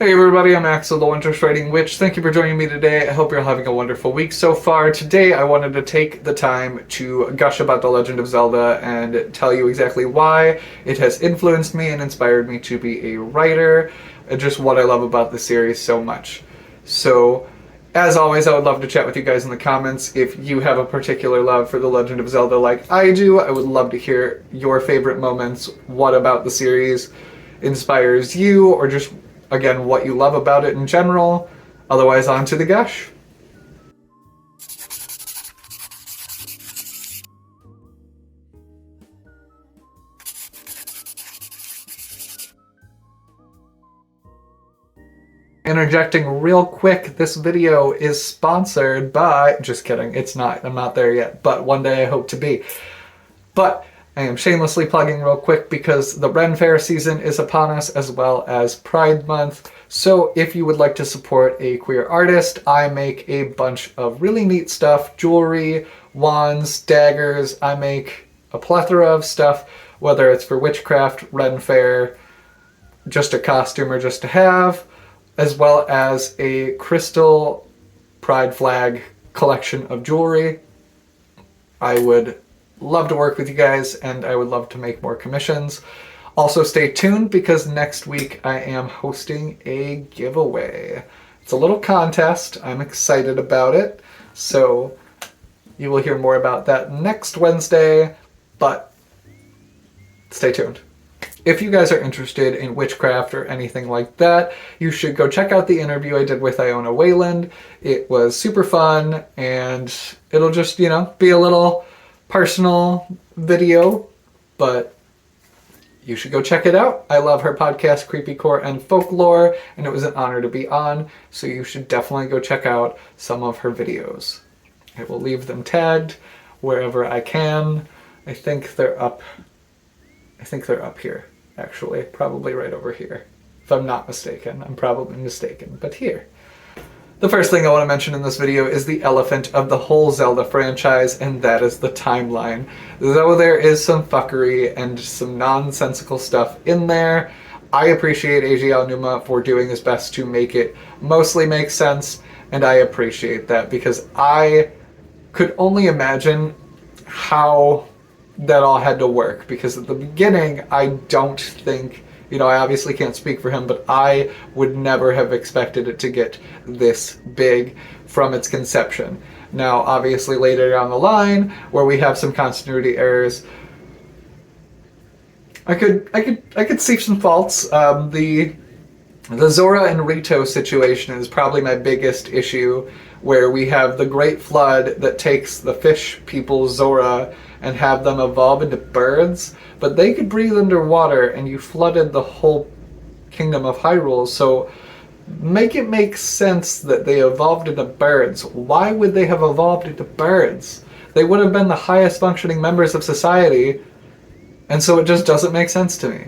Hey everybody, I'm Axel, the Winter Riding Witch. Thank you for joining me today. I hope you're having a wonderful week so far. Today I wanted to take the time to gush about The Legend of Zelda and tell you exactly why it has influenced me and inspired me to be a writer, and just what I love about the series so much. So, as always, I would love to chat with you guys in the comments. If you have a particular love for The Legend of Zelda like I do, I would love to hear your favorite moments, what about the series inspires you, or just again, what you love about it in general. Otherwise, on to the gush. Interjecting real quick, this video is sponsored by... Just kidding, it's not. I'm not there yet, but one day I hope to be. But I am shamelessly plugging real quick because the Ren Fair season is upon us, as well as Pride Month. So if you would like to support a queer artist, I make a bunch of really neat stuff. Jewelry, wands, daggers. I make a plethora of stuff, whether it's for witchcraft, Ren Fair, just a costume or just to have, as well as a crystal pride flag collection of jewelry. I would love to work with you guys, and I would love to make more commissions. Also stay tuned, because next week I am hosting a giveaway. It's a little contest. I'm excited about it. So you will hear more about that next Wednesday, but stay tuned. If you guys are interested in witchcraft or anything like that, you should go check out the interview I did with Iona Wayland. It was super fun, and it'll just, be a little personal video, but you should go check it out. I love her podcast, Creepy Core and Folklore, and it was an honor to be on, so you should definitely go check out some of her videos. I will leave them tagged wherever I can. I think they're up here, actually. Probably right over here. If I'm not mistaken. I'm probably mistaken, but here. The first thing I want to mention in this video is the elephant of the whole Zelda franchise, and that is the timeline. Though there is some fuckery and some nonsensical stuff in there, I appreciate Eiji Aonuma for doing his best to make it mostly make sense, and I appreciate that, because I could only imagine how that all had to work, because at the beginning, I don't think... I obviously can't speak for him, but I would never have expected it to get this big from its conception. Now, obviously, later down the line, where we have some continuity errors, I could see some faults. The Zora and Rito situation is probably my biggest issue, where we have the Great Flood that takes the fish people Zora and have them evolve into birds, but they could breathe underwater, and you flooded the whole kingdom of Hyrule, so make it make sense that they evolved into birds. Why would they have evolved into birds? They would have been the highest functioning members of society, and so it just doesn't make sense to me.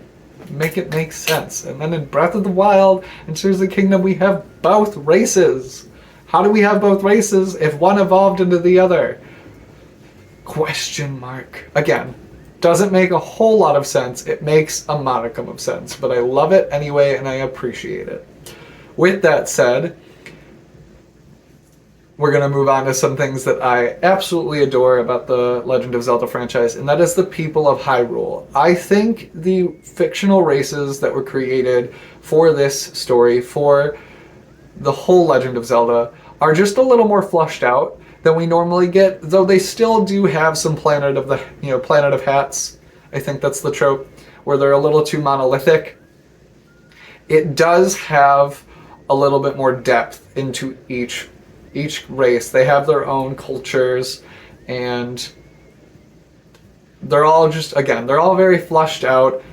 Make it make sense. And then in Breath of the Wild and Tears of the Kingdom, we have both races. How do we have both races if one evolved into the other? Question mark. Again, doesn't make a whole lot of sense. It makes a modicum of sense, but I love it anyway, and I appreciate it. With that said, we're going to move on to some things that I absolutely adore about the Legend of Zelda franchise, and that is the people of Hyrule. I think the fictional races that were created for this story, for the whole Legend of Zelda, are just a little more flushed out than we normally get, though they still do have some Planet of Hats. I think that's the trope, where they're a little too monolithic. It does have a little bit more depth into each race. They have their own cultures, and they're all they're all very flushed out,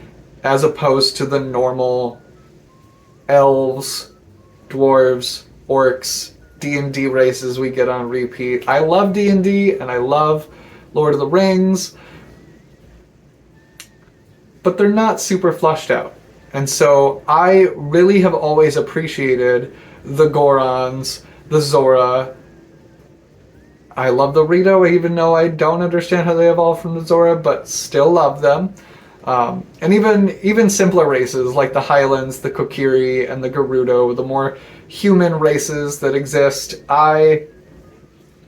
as opposed to the normal elves, dwarves, orcs, D&D races we get on repeat. I love D&D, and I love Lord of the Rings, but they're not super flushed out. And so I really have always appreciated the Gorons, the Zora. I love the Rito, even though I don't understand how they evolved from the Zora, but still love them. And even simpler races like the Highlands, the Kokiri, and the Gerudo, the more human races that exist, I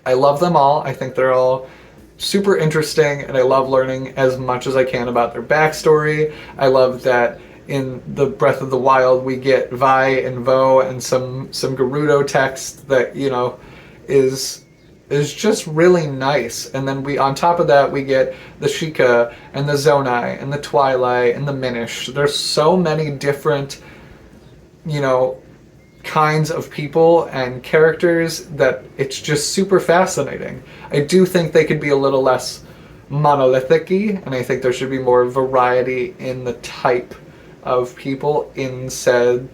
love them all. I think they're all super interesting, and I love learning as much as I can about their backstory. I love that in the Breath of the Wild we get Vi and Vo and some Gerudo text that, you know, is just really nice. And then we, on top of that, we get the Sheikah and the Zonai and the Twilight and the Minish. There's so many different, you know, kinds of people and characters that it's just super fascinating. I do think they could be a little less monolithic-y, and I think there should be more variety in the type of people in said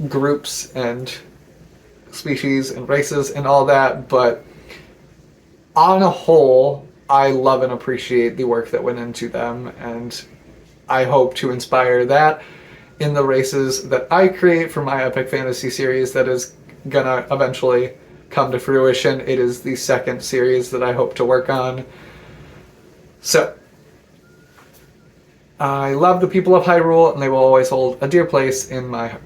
groups and species and races and all that, but on a whole, I love and appreciate the work that went into them, and I hope to inspire that in the races that I create for my epic fantasy series that is gonna eventually come to fruition. It is the second series that I hope to work on. So, I love the people of Hyrule, and they will always hold a dear place in my heart.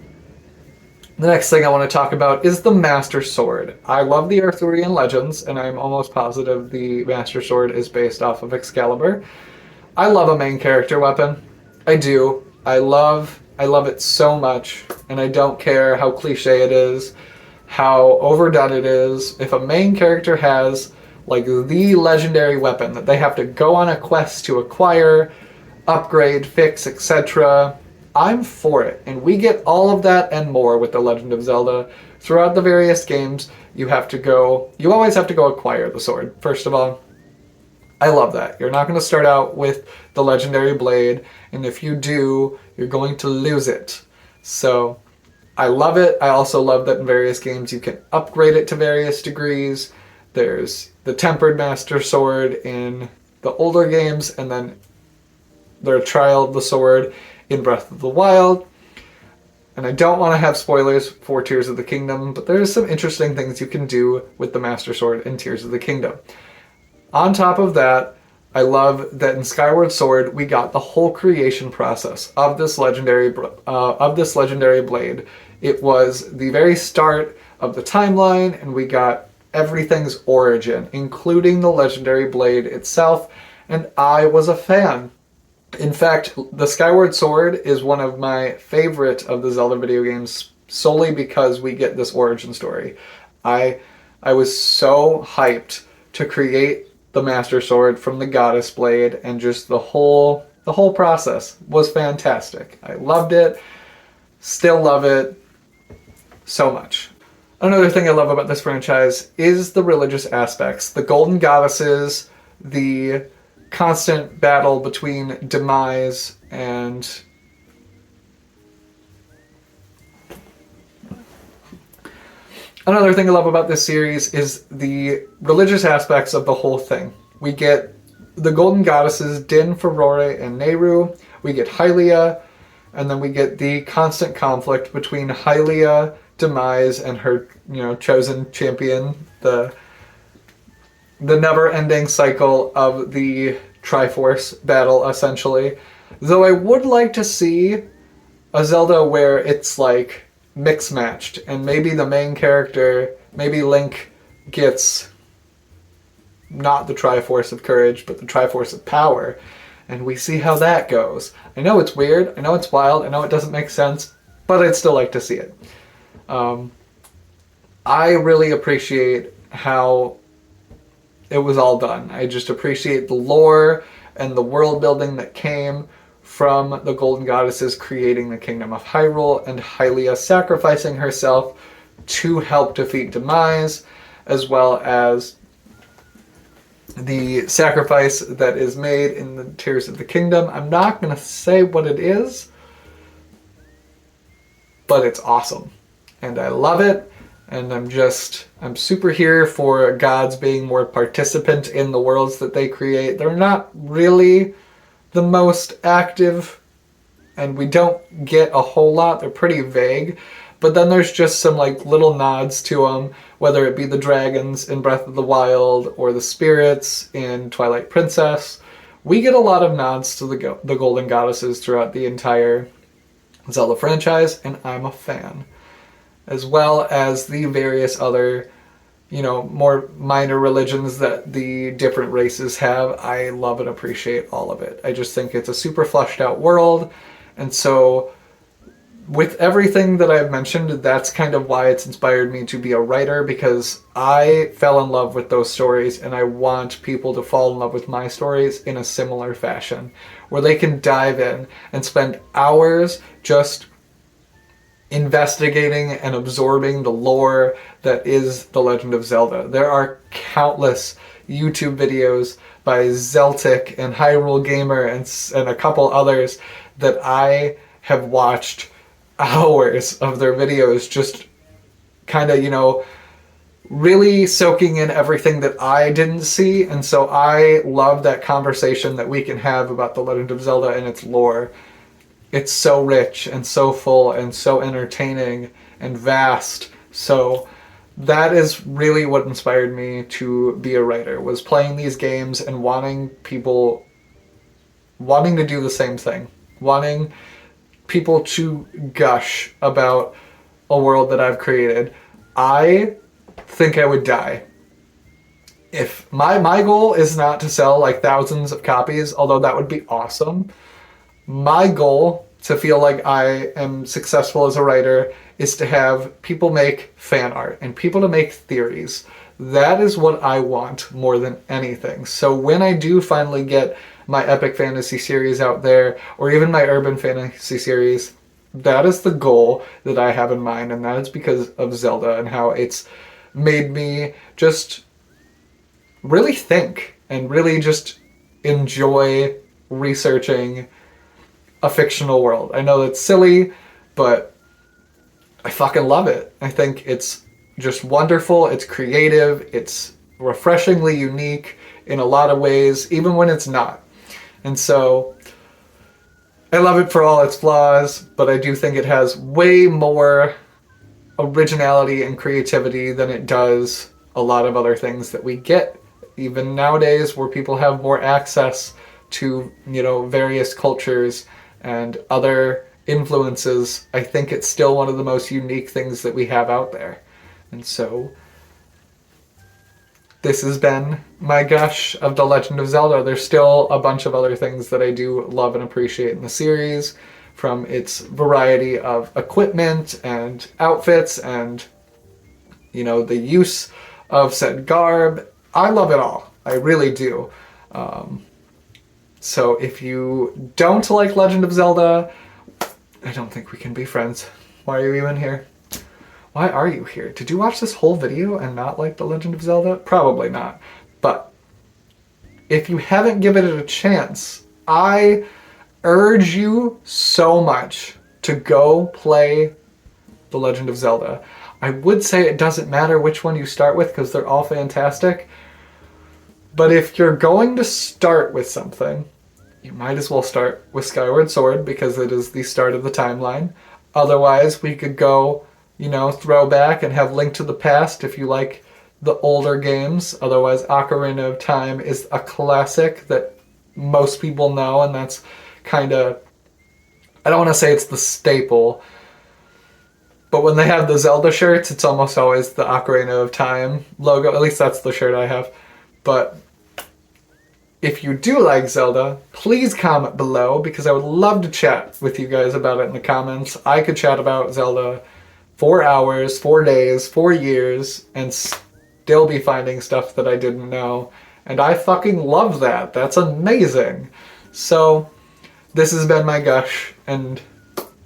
The next thing I want to talk about is the Master Sword. I love the Arthurian legends, and I'm almost positive the Master Sword is based off of Excalibur. I love a main character weapon. I do. I love it so much, and I don't care how cliche it is, how overdone it is. If a main character has like the legendary weapon that they have to go on a quest to acquire, upgrade, fix, etc., I'm for it. And we get all of that and more with The Legend of Zelda. Throughout the various games, you always have to go acquire the sword, first of all. I love that. You're not going to start out with the legendary blade, and if you do, you're going to lose it. So, I love it. I also love that in various games you can upgrade it to various degrees. There's the Tempered Master Sword in the older games, and then their Trial of the Sword in Breath of the Wild. And I don't want to have spoilers for Tears of the Kingdom, but there's some interesting things you can do with the Master Sword in Tears of the Kingdom. On top of that, I love that in Skyward Sword we got the whole creation process of this legendary blade. It was the very start of the timeline, and we got everything's origin, including the legendary blade itself, and I was a fan. In fact, the Skyward Sword is one of my favorite of the Zelda video games solely because we get this origin story. I was so hyped to create the Master Sword from the Goddess Blade, and just the whole process was fantastic. I loved it, still love it so much. Another thing I love about this franchise is the religious aspects. The Golden Goddesses, the constant battle between demise and another thing I love about this series is the religious aspects of the whole thing. We get the Golden Goddesses, Din, Furore, and Nehru. We get Hylia, and then we get the constant conflict between Hylia, Demise, and her, chosen champion, the never-ending cycle of the Triforce battle, essentially. Though I would like to see a Zelda where it's like mix-matched, and maybe the main character, maybe Link, gets not the Triforce of Courage, but the Triforce of Power, and we see how that goes. I know it's weird, I know it's wild, I know it doesn't make sense, but I'd still like to see it. I really appreciate how it was all done. I just appreciate the lore and the world building that came from the Golden Goddesses creating the Kingdom of Hyrule, and Hylia sacrificing herself to help defeat Demise, as well as the sacrifice that is made in the Tears of the Kingdom. I'm not going to say what it is, but it's awesome. And I love it. And I'm super here for gods being more participant in the worlds that they create. They're not really the most active, and we don't get a whole lot. They're pretty vague. But then there's just some little nods to them, whether it be the dragons in Breath of the Wild or the spirits in Twilight Princess, we get a lot of nods to the Golden Goddesses throughout the entire Zelda franchise, and I'm a fan. As well as the various other, more minor religions that the different races have. I love and appreciate all of it. I just think it's a super fleshed out world, and so with everything that I've mentioned, that's kind of why it's inspired me to be a writer, because I fell in love with those stories, and I want people to fall in love with my stories in a similar fashion, where they can dive in and spend hours just investigating and absorbing the lore that is The Legend of Zelda. There are countless YouTube videos by Zeltic and Hyrule Gamer and a couple others that I have watched hours of their videos, just kind of, really soaking in everything that I didn't see. And so I love that conversation that we can have about The Legend of Zelda and its lore. It's so rich and so full and so entertaining and vast. So that is really what inspired me to be a writer, was playing these games and wanting to do the same thing, wanting people to gush about a world that I've created. I think I would die. If my goal is not to sell like thousands of copies, although that would be awesome. My goal to feel like I am successful as a writer is to have people make fan art and people to make theories. That is what I want more than anything. So when I do finally get my epic fantasy series out there, or even my urban fantasy series, that is the goal that I have in mind, and that is because of Zelda and how it's made me just really think and really just enjoy researching a fictional world. I know that's silly, but I fucking love it. I think it's just wonderful, it's creative, it's refreshingly unique in a lot of ways, even when it's not. And so I love it for all its flaws, but I do think it has way more originality and creativity than it does a lot of other things that we get even nowadays, where people have more access to, various cultures and other influences. I think it's still one of the most unique things that we have out there. And so this has been my gush of The Legend of Zelda. There's still a bunch of other things that I do love and appreciate in the series, from its variety of equipment and outfits and, the use of said garb. I love it all. I really do. So if you don't like Legend of Zelda, I don't think we can be friends. Why are you even here? Why are you here? Did you watch this whole video and not like The Legend of Zelda? Probably not. But if you haven't given it a chance, I urge you so much to go play The Legend of Zelda. I would say it doesn't matter which one you start with, because they're all fantastic. But if you're going to start with something, you might as well start with Skyward Sword, because it is the start of the timeline. Otherwise, we could go, throw back and have Link to the Past if you like the older games. Otherwise, Ocarina of Time is a classic that most people know, and that's kind of, I don't want to say it's the staple, but when they have the Zelda shirts, it's almost always the Ocarina of Time logo. At least that's the shirt I have. But if you do like Zelda, please comment below, because I would love to chat with you guys about it in the comments. I could chat about Zelda 4 hours, 4 days, 4 years, and still be finding stuff that I didn't know. And I fucking love that. That's amazing. So this has been my gush and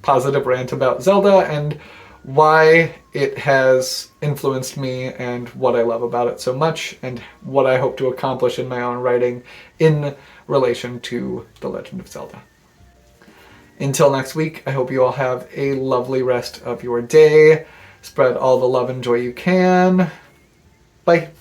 positive rant about Zelda and why it has influenced me and what I love about it so much and what I hope to accomplish in my own writing in relation to The Legend of Zelda. Until next week, I hope you all have a lovely rest of your day. Spread all the love and joy you can. Bye.